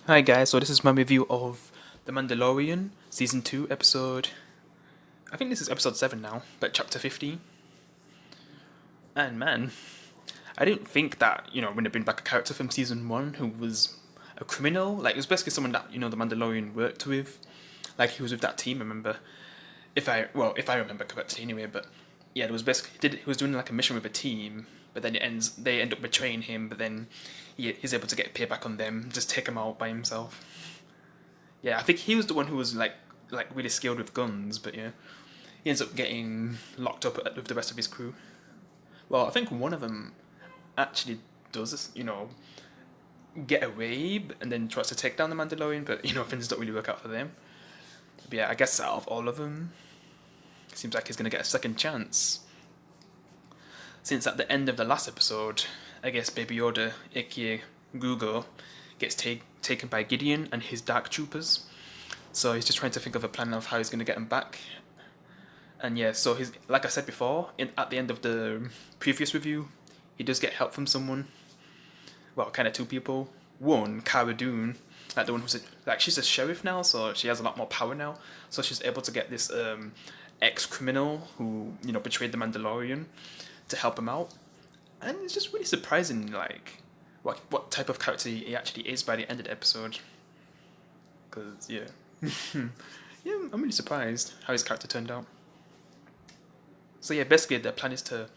Hi guys, so this is my review of The Mandalorian, Season 2, episode... I think this is episode 7 now, but chapter 15. And man, I didn't think that, when they bring back a character from Season 1 who was a criminal, like, it was basically someone that, the Mandalorian worked with. Like, he was with that team, remember? If I remember correctly anyway, but yeah, it was basically, he was doing like a mission with a team, but then they end up betraying him, but then he's able to get payback on them, just take him out by himself. Yeah, I think he was the one who was like really skilled with guns, but yeah, he ends up getting locked up with the rest of his crew. Well, I think one of them actually does this, get away and then tries to take down the Mandalorian, but things don't really work out for them. But yeah, I guess out of all of them, it seems like he's gonna get a second chance. Since at the end of the last episode, I guess Baby Yoda, aka Google, gets taken by Gideon and his Dark Troopers. So he's just trying to think of a plan of how he's gonna get him back. And yeah, so he's like I said before, at the end of the previous review, he does get help from someone. Well, kind of two people. One, Cara Dune, like the one who's like she's a sheriff now, so she has a lot more power now. So she's able to get this ex-criminal who betrayed the Mandalorian to help him out. And it's just really surprising, like what type of character he actually is by the end of the episode. Cause yeah, yeah, I'm really surprised how his character turned out. So yeah, basically their plan is to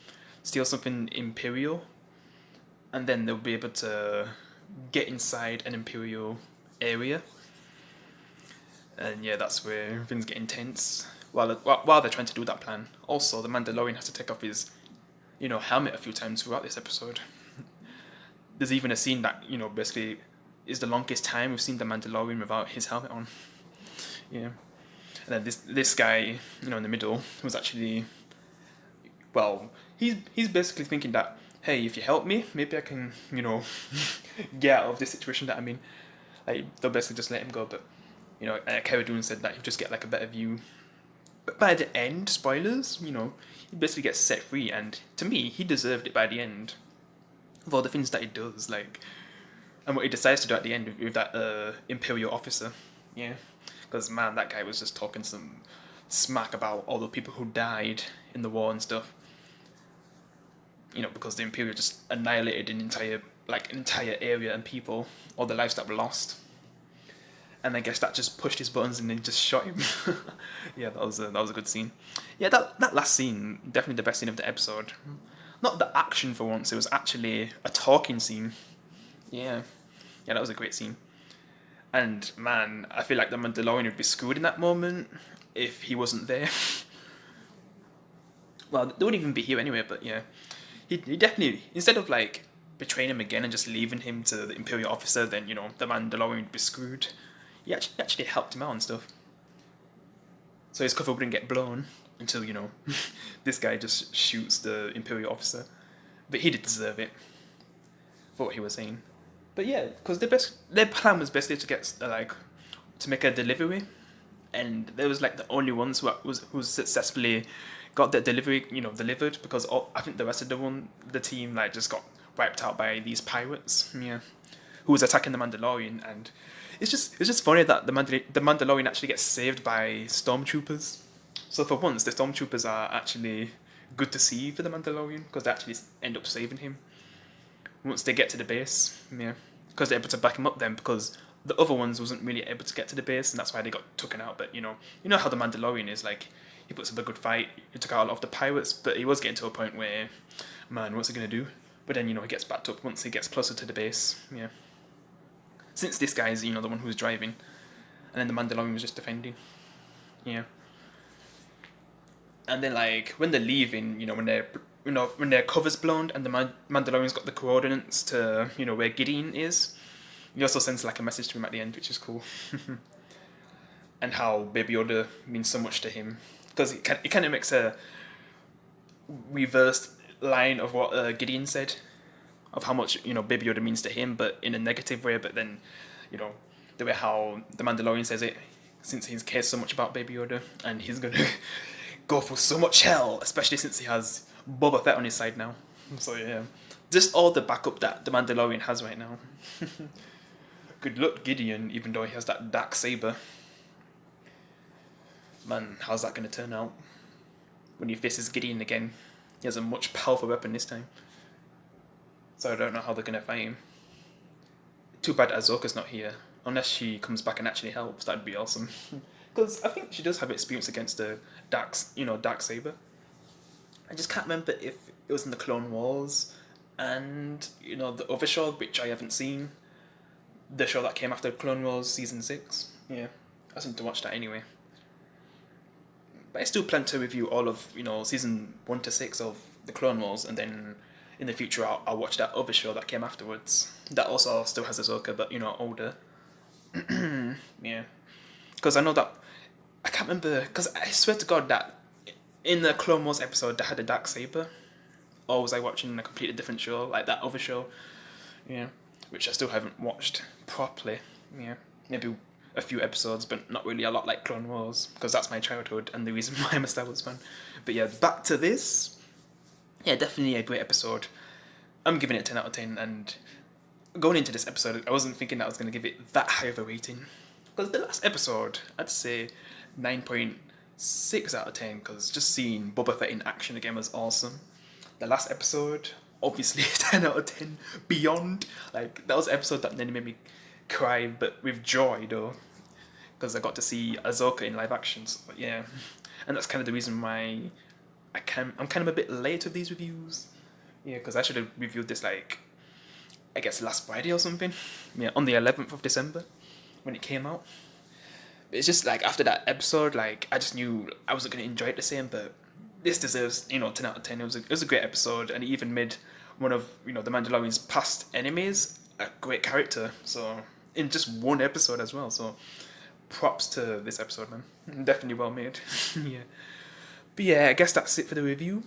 steal something Imperial, and then they'll be able to get inside an Imperial area. And yeah, that's where things get intense. While they're trying to do that plan, also the Mandalorian has to take off his, helmet a few times throughout this episode. There's even a scene that basically is the longest time we've seen the Mandalorian without his helmet on. Yeah, and then this guy, in the middle, was actually, well, he's basically thinking that, hey, if you help me, maybe I can, get out of this situation that I'm in. Like they'll basically just let him go, but Cara Dune said that he'll just get like a better view. But by the end, spoilers, he basically gets set free, and to me, he deserved it by the end. Of all the things that he does, like, and what he decides to do at the end with that Imperial officer, yeah, because man, that guy was just talking some smack about all the people who died in the war and stuff. Because the Imperial just annihilated an entire area and people, all the lives that were lost. And I guess that just pushed his buttons and then just shot him. Yeah, that was a good scene. Yeah, that last scene, definitely the best scene of the episode. Not the action for once, it was actually a talking scene. Yeah. Yeah, that was a great scene. And man, I feel like the Mandalorian would be screwed in that moment if he wasn't there. Well, they wouldn't even be here anyway, but yeah. He definitely, instead of like betraying him again and just leaving him to the Imperial officer, then, the Mandalorian would be screwed. He actually helped him out and stuff. So his cover wouldn't get blown until, this guy just shoots the Imperial officer. But he did deserve it for what he was saying. But yeah, because their plan was basically to get to make a delivery, and there was like the only ones who successfully got that delivery delivered, because I think the rest of the team like just got wiped out by these pirates, yeah, who was attacking the Mandalorian. And it's just funny that the Mandalorian actually gets saved by stormtroopers. So for once, the stormtroopers are actually good to see for the Mandalorian, because they actually end up saving him once they get to the base. Yeah, because they're able to back him up then, because the other ones wasn't really able to get to the base, and that's why they got taken out. But you know how the Mandalorian is, like, he puts up a good fight. He took out a lot of the pirates, but he was getting to a point where, man, what's he gonna do? But then he gets backed up once he gets closer to the base. Yeah, since this guy is the one who's driving, and then the Mandalorian was just defending. Yeah, and then like when they're leaving, when their cover's blown and the Mandalorian's got the coordinates to where Gideon is, he also sends like a message to him at the end, which is cool. And how Baby Yoda means so much to him, because it kind of makes a reversed line of what Gideon said, of how much Baby Yoda means to him, but in a negative way. But then, you know, the way how the Mandalorian says it, since he cares so much about Baby Yoda, and he's gonna go for so much hell, especially since he has Boba Fett on his side now. So yeah, just all the backup that the Mandalorian has right now. Good luck, Gideon, even though he has that dark saber. Man, how's that going to turn out? When he faces Gideon again, he has a much powerful weapon this time. So I don't know how they're going to fight him. Too bad Ahsoka's not here. Unless she comes back and actually helps, that'd be awesome. Because I think she does have experience against the dark saber. I just can't remember if it was in the Clone Wars and, the other show, which I haven't seen. The show that came after Clone Wars Season 6. Yeah, I was to watch that anyway. But I still plan to review all of, Season 1 to 6 of the Clone Wars, and then in the future I'll watch that other show that came afterwards. That also still has Ahsoka, but, older. Yeah. Because I know that... I can't remember... Because I swear to God that in the Clone Wars episode, they had a dark saber. Or was I watching a completely different show, like that other show? Yeah. Which I still haven't watched properly. Yeah. Maybe a few episodes, but not really a lot like Clone Wars. Because that's my childhood and the reason why I'm a Star Wars fan. But yeah, back to this. Yeah, definitely a great episode. I'm giving it 10 out of 10, and going into this episode, I wasn't thinking that I was going to give it that high of a rating. Because the last episode, I'd say 9.6 out of 10, because just seeing Boba Fett in action again was awesome. The last episode, obviously 10 out of 10, beyond. Like, that was an episode that nearly made me cry, but with joy, though. Because I got to see Ahsoka in live action, so yeah. And that's kind of the reason why I'm kind of a bit late with these reviews. Yeah, because I should have reviewed this, I guess last Friday or something. Yeah, on the 11th of December, when it came out. It's just, after that episode, I just knew I wasn't going to enjoy it the same, but this deserves, 10 out of 10. It was a great episode, and it even made one of, the Mandalorian's past enemies a great character, so, in just one episode as well, so, props to this episode, man. Definitely well made. Yeah. But yeah, I guess that's it for the review.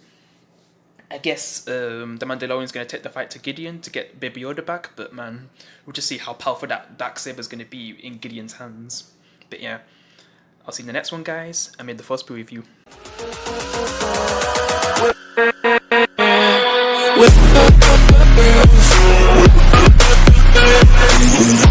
I guess the Mandalorian's going to take the fight to Gideon to get Baby Yoda back, but man, we'll just see how powerful that Darksaber's going to be in Gideon's hands. But yeah, I'll see you in the next one, guys. I made the first review. With